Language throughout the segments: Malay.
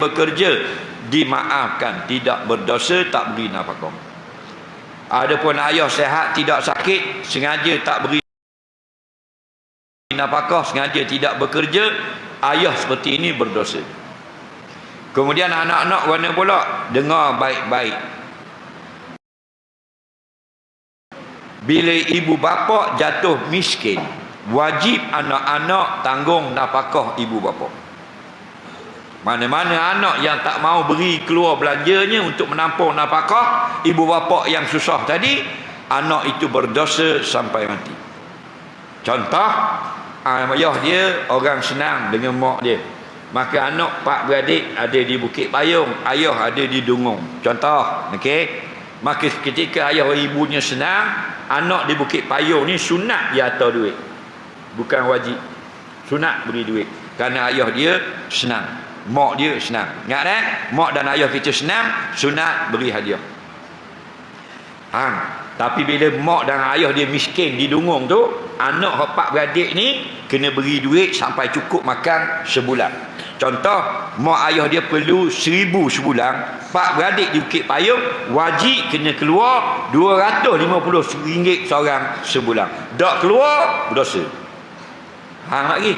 bekerja dimaafkan, tidak berdosa, tak beri nafkah. Adapun ayah sehat tidak sakit, sengaja tak beri nafkah, sengaja tidak bekerja, ayah seperti ini berdosa. Kemudian anak-anak mana pula? Dengar baik-baik. Bila ibu bapa jatuh miskin, wajib anak-anak tanggung nafkah ibu bapa. Mana-mana anak yang tak mau beri keluar belanjanya untuk menampung nafkah ibu bapa yang susah tadi, anak itu berdosa sampai mati. Contoh, ayah dia orang senang dengan mak dia, maka anak pak beradik ada di Bukit Payung, ayah ada di Dungong. Contoh, okey. Maka ketika ayah ibunya senang, anak di Bukit Payung ni sunat dia hantar duit. Bukan wajib. Sunat beri duit. Kerana ayah dia senang, mak dia senang. Ingat tak? Mak dan ayah kita senang, sunat beri hadiah. Tapi bila mak dan ayah dia miskin di Dungong tu, anak pak beradik ni kena beri duit sampai cukup makan sebulan. Contoh, mak ayah dia perlu 1,000 sebulan, pak beradik di Bukit Payung wajib kena keluar RM250 seorang sebulan. Tak keluar, berdosa. Hang lagi.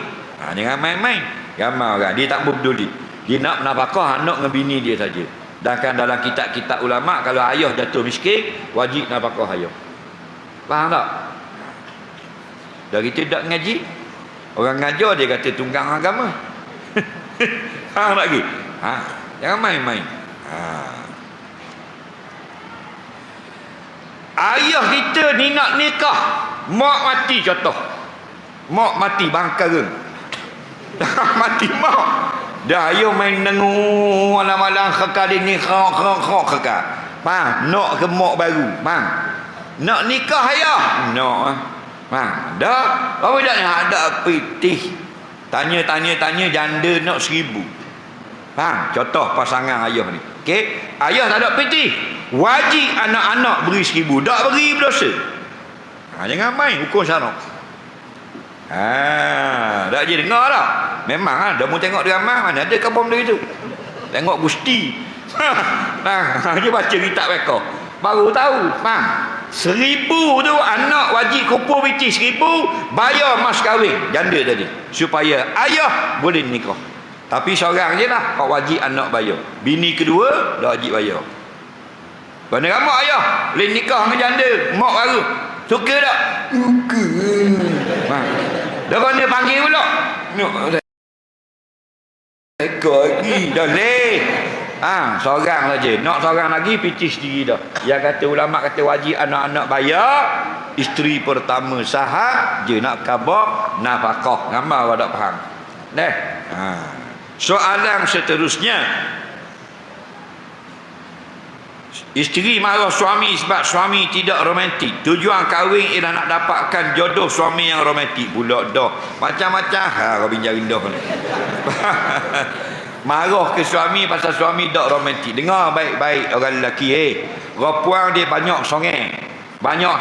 Jangan main-main. Ramai orang dia tak peduli. Dia nak nafkah anak dengan bini dia saja. Sedangkan dalam kitab-kitab ulama, kalau ayah jatuh miskin, wajib nafkah ayah. Faham tak? Dah kita tak ngaji. Orang ngajar dia kata tunggang agama. Faham lagi? Jangan main-main. Ayah kita ni nak nikah, mak mati contoh. Mak mati bangkara. Mati mak. Dah ayah main dengung malam-malam kekal ni khok kekal. Faham? Nak ke mak baru. Faham? Nak nikah ayah. Nak. Faham? Dah. Apa dah ni? Ada pitih. Tanya janda nak 1,000. Faham? Contoh pasangan ayah ni. Okey, ayah tak ada pitih. Wajib anak-anak beri 1,000. Tak beri berdosa. Jangan main hukum syarak. Tak je dengar tak? Memang dah mau tengok drama mana ada kampung dia itu. Tengok Gusti. Dia baca kitab mereka. Baru tahu. Faham? 1,000 tu anak wajib kumpul pitih 1,000, bayar mas kahwin janda tadi supaya ayah boleh nikah. Tapi seorang je lah kau wajib anak bayar. Bini kedua dah wajib bayar. Mana ramai ayah boleh nikah dengan janda mak baru. Suka tak? Suka. Dah kena panggil pula. Ekor lagi dah leh. Seorang saja. Nak seorang lagi pitih sendiri dah. Yang kata ulama kata wajib anak-anak bayar, isteri pertama sahak je nak khabar nafkah. Ramai awak tak faham. Soalan seterusnya, isteri marah suami sebab suami tidak romantik. Tujuan kahwin ialah nak dapatkan jodoh suami yang romantik. Pula dah macam-macam Robin Jarindah ni. Marah ke suami pasal suami tak romantik. Dengar baik-baik orang lelaki. Perempuan dia banyak songeng, banyak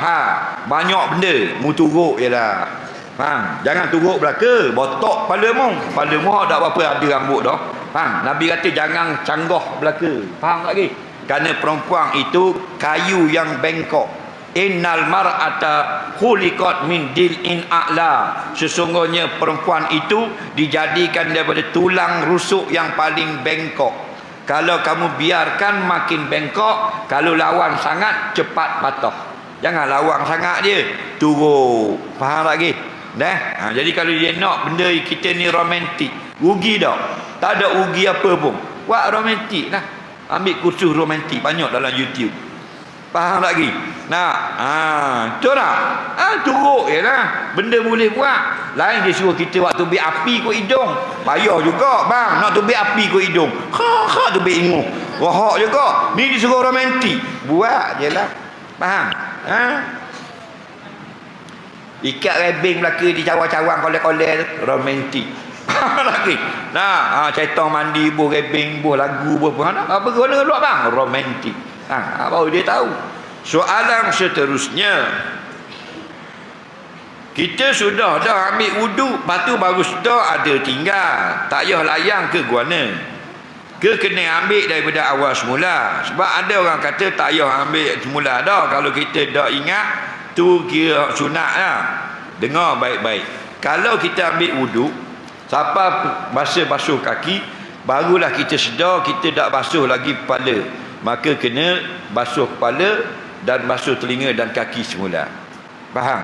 banyak benda. Mu turuk je lah. Faham? Jangan turuk belaka. Botok kepala mu. Kepala mu tak apa-apa ada rambut dah. Faham? Nabi kata jangan canggah belaka. Faham lagi? Kerana perempuan itu kayu yang bengkok. Innal mar'ata khuliqat min dil'in a'la. Sesungguhnya perempuan itu dijadikan daripada tulang rusuk yang paling bengkok. Kalau kamu biarkan makin bengkok, kalau lawan sangat cepat patah. Jangan lawan sangat dia, turun. Faham lagi? Jadi kalau dia nak benda kita ni romantik, rugi tak? Tak ada rugi apa pun. Buat romantik lah. Ambil kursus romantik banyak dalam YouTube. Faham lagi? Betul tak? Turuk je lah. Benda boleh buat. Lain dia suruh kita buat tubik api kot hidung. Bayar juga bang. Nak tubik api kot hidung. Tubik inguh. Wahak juga. Ni dia suruh romantik. Buat je lah. Faham? Ikat rebing belaka di cawang-cawang kolek-kolek tu. Romantik. Faham lagi? Syaitan mandi buh rebing buh lagu buh apa guna luar bang? Romantik. Baru dia tahu. Soalan seterusnya, kita sudah dah ambil wuduk, lepas tu baru sudah ada tinggal, tak payah layang ke guana. ke kena ambil daripada awal semula. Sebab ada orang kata tak payah ambil semula dah. Kalau kita dah ingat tu kira sunat lah. Dengar baik-baik. Kalau kita ambil wuduk, siapa basuh kaki, barulah kita sedar kita tak basuh lagi kepala. Maka kena basuh kepala dan basuh telinga dan kaki semula. Faham?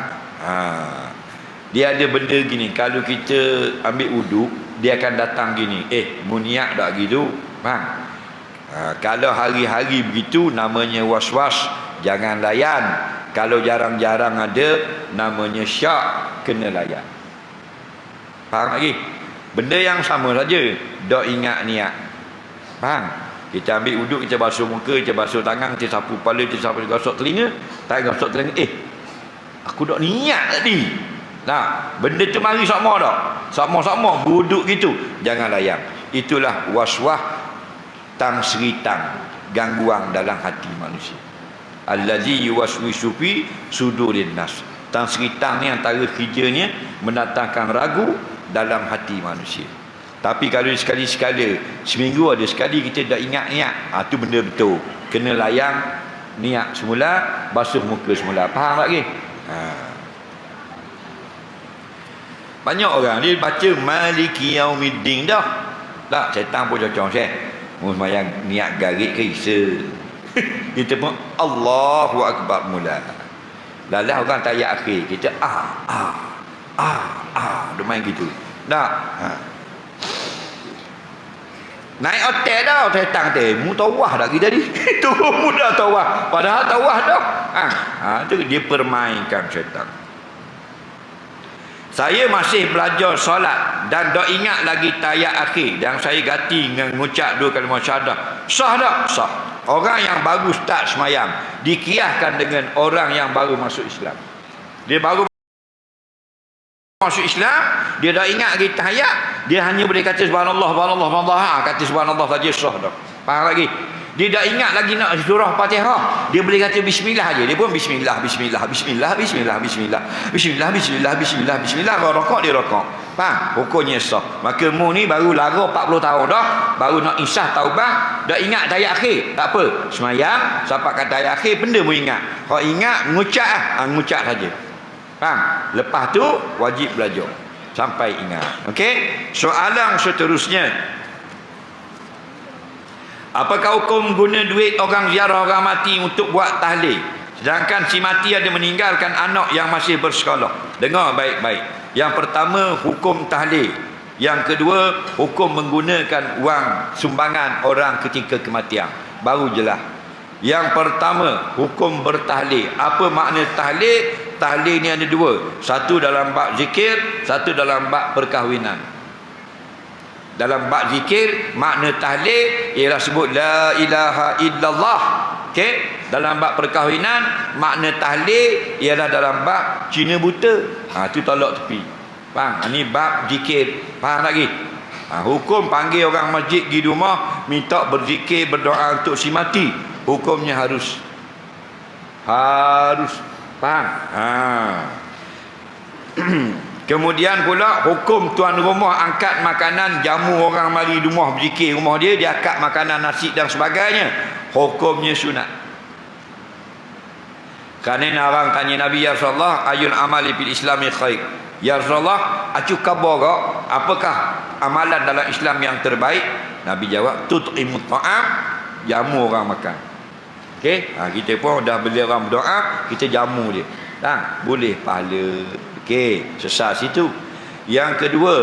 Dia ada benda gini, kalau kita ambil wuduk, dia akan datang gini, mu niat tak gitu. Faham? Kalau hari-hari begitu, namanya was-was, jangan layan. Kalau jarang-jarang ada, namanya syak, kena layan. Faham lagi? Benda yang sama saja, tak ingat niat. Faham? Kita ambil wuduk, kita basuh muka, kita basuh tangan, kita sapu kepala, kita sapu gosok telinga. Tak gosok telinga, aku tak niat tadi. Nah, benda tu mari sama tak? Sama-sama wuduk gitu, jangan layan. Itulah waswah tang seritang, gangguan dalam hati manusia. Allazi yuwaswisu fi sudurin nas. Tang seritang ni antara kerjanya mendatangkan ragu dalam hati manusia. Tapi kalau sekali-sekala, seminggu ada sekali kita dah ingat niat, tu benda betul. Kena layan niat semula, basuh muka semula. Faham tak lagi? Banyak orang dia baca Maliki Yaumiddin dah. Tak, syaitan pun cocok saya. Sembahyang niat garik ke isa. Kita pun Allahu Akbar mula. Lalah orang tayak akhir, kita dia main gitu. Tak. Naik hotel dah, syaitan mu tawah dah kita ni. Turun muda tawah. Padahal tawah dah. Tu dia permainkan syaitan. Saya masih belajar solat dan tak ingat lagi tayak akhir, dan saya ganti dengan mengucap 2 kalimah syahadah. Sah tak? Sah. Orang yang baru start semayang dikiaskan dengan orang yang baru masuk Islam. Dia baru masuk Islam, dia dah ingat lagi tayak, dia hanya boleh kata subhanallah, subhanallah, subhanallah, kata subhanallah saja sah dah. Faham lagi? Dia dah ingat lagi nak surah Fatihah, dia boleh kata bismillah aja. Dia pun bismillah, bismillah, bismillah, bismillah, bismillah, bismillah, bismillah, bismillah, bismillah. Kalau rokok dia rokok. Faham? Hukumnya sah. Maka mu ni baru lara 40 tahun dah, baru nak insah taubah, dah ingat tayak akhir. Tak apa. Semayang sampai kat tayak akhir, benda mu ingat. Kalau ingat mengucap mengucap saja. Faham? Lepas tu wajib belajar sampai ingat. Okey? Soalan seterusnya, apakah hukum guna duit orang ziarah orang mati untuk buat tahlil, sedangkan si mati ada meninggalkan anak yang masih bersekolah? Dengar baik-baik. Yang pertama, hukum tahlil. Yang kedua, hukum menggunakan wang sumbangan orang ketika kematian. Baru jelas. Yang pertama, hukum bertahlil. Apa makna tahlil? Tahlil ni ada 2. Satu dalam bab zikir, satu dalam bab perkahwinan. Dalam bab zikir, makna tahlil ialah sebut la ilaha illallah. Okey? Dalam bab perkahwinan, makna tahlil ialah dalam bab cina buta. Tu tolak tepi. Faham? Ini bab zikir. Faham lagi? Hukum panggil orang masjid di rumah minta berzikir, berdoa untuk si mati. Hukumnya harus. Faham? Kemudian pula hukum tuan rumah angkat makanan, jamu orang mari rumah berzikir rumah dia, dia angkat makanan, nasi dan sebagainya. Hukumnya sunat. Kerana orang tanya Nabi, ya Rasulullah, ayul amali fil islami khair. Ya Rasulullah, acu khabar ke apakah amalan dalam Islam yang terbaik? Nabi jawab, tut'imut ta'am, jamu orang makan. Okey, kita pun dah beli orang berdoa, kita jamu dia. Boleh pahala. Okey, sesat situ. Yang kedua,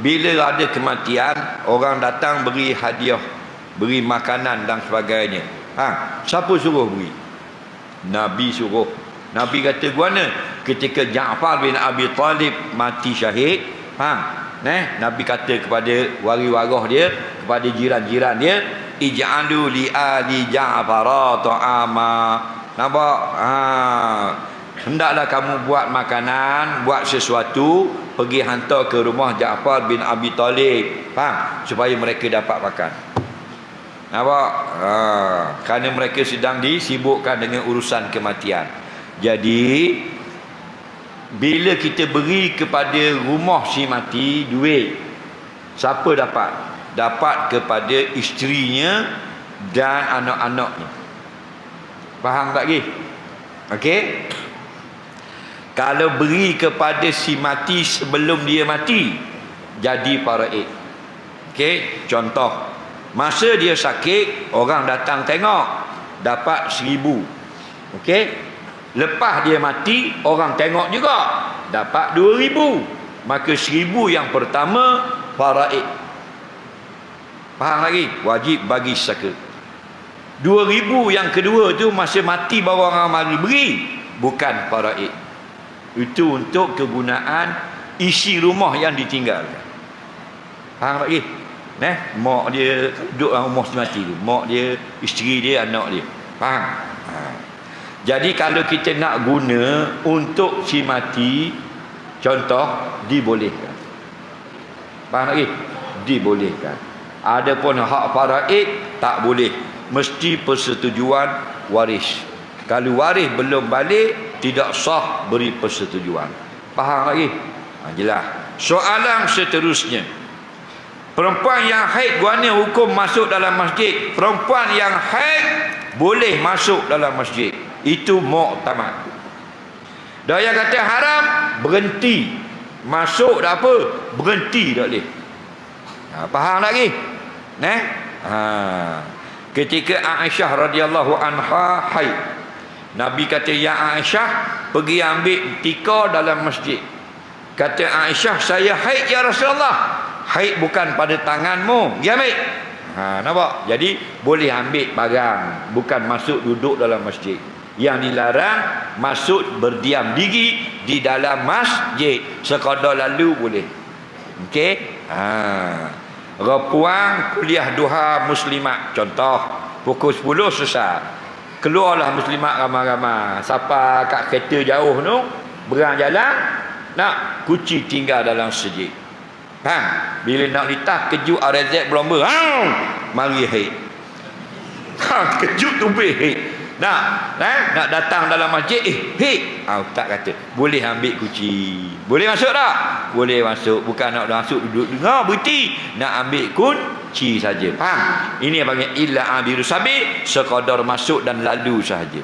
bila ada kematian, orang datang beri hadiah, beri makanan dan sebagainya. Siapa suruh beri? Nabi suruh. Nabi kata gimana? Ketika Ja'far bin Abi Talib mati syahid, Nabi kata kepada wari-warah dia, kepada jiran-jiran dia, ij'alu li ali Ja'far ta'ama. Nampak? Hendaklah kamu buat makanan, buat sesuatu, pergi hantar ke rumah Ja'far bin Abi Talib. Faham? Supaya mereka dapat makan. Nampak? Kerana mereka sedang disibukkan dengan urusan kematian. Jadi, bila kita beri kepada rumah si mati duit, siapa dapat? dapat kepada isterinya dan anak-anaknya. Faham tak lagi? Okey. Kalau beri kepada si mati sebelum dia mati, jadi faraid. Okey, contoh, masa dia sakit, orang datang tengok, dapat 1,000. Okey. Lepas dia mati, orang tengok juga, dapat 2,000. Maka 1,000 yang pertama faraid. Faham lagi? Wajib bagi zakat. 2,000 yang kedua tu masa mati baru orang mari beri, bukan faraid. Itu untuk kegunaan isi rumah yang ditinggalkan. Faham lagi? Mak dia duduk dalam rumah mati tu, mak dia, isteri dia, anak dia. Faham? Jadi kalau kita nak guna untuk si mati, contoh, dibolehkan. Faham lagi? Dibolehkan. Adapun hak faraid tak boleh, mesti persetujuan waris. Kalau waris belum balik, tidak sah beri persetujuan. Faham lagi? Jelas. Soalan seterusnya, perempuan yang haid guana hukum masuk dalam masjid. Perempuan yang haid boleh masuk dalam masjid. Itu muktamad. Dah yang kata haram, berhenti. Masuk tak apa, berhenti tak boleh. Faham lagi? Ketika Aisyah radhiyallahu anha haid, Nabi kata, ya Aisyah, pergi ambil tikar dalam masjid. Kata Aisyah, saya haid ya Rasulullah. Haid bukan pada tanganmu, pergi ambil. Nampak? Jadi boleh ambil barang, bukan masuk duduk dalam masjid. Yang dilarang masuk berdiam diri di dalam masjid. Sekadar lalu boleh. Okey? Perempuan kuliah duha muslimat, contoh pukul 10 selesai, keluarlah muslimat ramai-ramai. Siapa kat kereta jauh tu, berang jalan, nak kunci tinggal dalam masjid. Bila nak litas, kejut RZ berlomba, mari haid. Kejut tu haid. Nak datang dalam masjid, haid. Tak kata boleh ambil kunci. Boleh masuk tak? Boleh masuk. Bukan nak masuk duduk dengar berhenti, nak ambil kunci saja. Faham? Ini yang panggil illa abiru sabil, sekadar masuk dan lalu sahaja.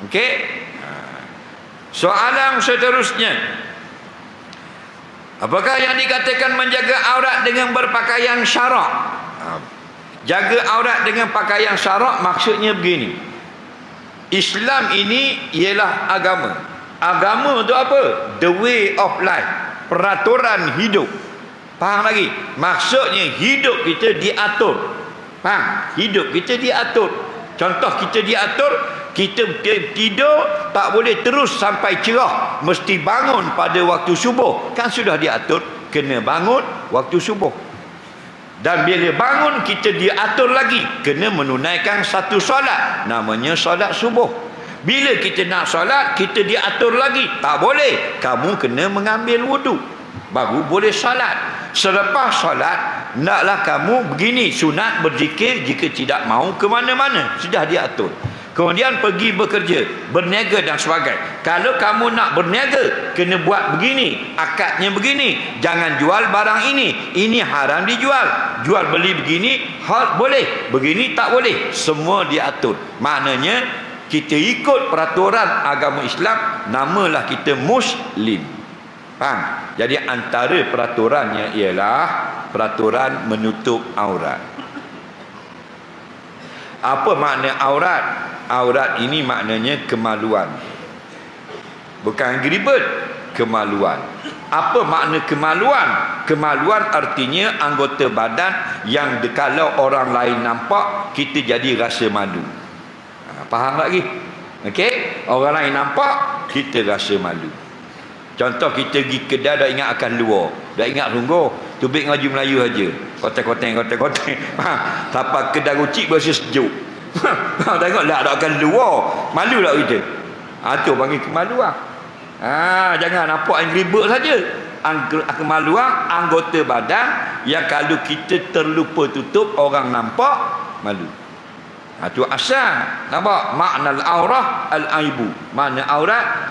Okey? Soalan seterusnya, apakah yang dikatakan menjaga aurat dengan berpakaian syarak? Jaga aurat dengan pakaian syarak maksudnya begini. Islam ini ialah agama. Agama tu apa? The way of life, peraturan hidup. Faham lagi? Maksudnya hidup kita diatur. Faham? Hidup kita diatur. Contoh, kita diatur, kita tidur tak boleh terus sampai cerah, mesti bangun pada waktu subuh. Kan sudah diatur, kena bangun waktu subuh. Dan bila bangun, kita diatur lagi, kena menunaikan satu solat, namanya solat subuh. Bila kita nak solat, kita diatur lagi, tak boleh, kamu kena mengambil wudu, baru boleh solat. Selepas solat, naklah kamu begini, sunat berzikir jika tidak mau ke mana-mana, sudah diatur. Kemudian pergi bekerja, berniaga dan sebagainya. Kalau kamu nak berniaga, kena buat begini, akadnya begini, jangan jual barang ini haram dijual. Jual beli begini, hal boleh, begini tak boleh. Semua diatur. Maknanya kita ikut peraturan agama Islam, namalah kita Muslim. Faham? Jadi antara peraturannya ialah peraturan menutup aurat. Apa makna aurat? Aurat ini maknanya kemaluan. Bukan geribet, kemaluan. Apa makna kemaluan? Kemaluan artinya anggota badan yang kalau orang lain nampak, kita jadi rasa malu. Faham lagi? Okey? Orang lain nampak, kita rasa malu. Contoh, kita pergi kedai dah ingat akan luar, dah ingat sungguh tubik ngaji Melayu aja, kotek-kotek. Sampai kedai rucik berasa sejuk. Tengok lah dah akan luar, malu tak kita? Tu panggil kemaluan. Jangan nampak yang ribut saja. Kemaluan anggota badan yang kalau kita terlupa tutup, orang nampak, malu. Itu asal. Nampak? Makna al-aurah al-aibu. Makna aurat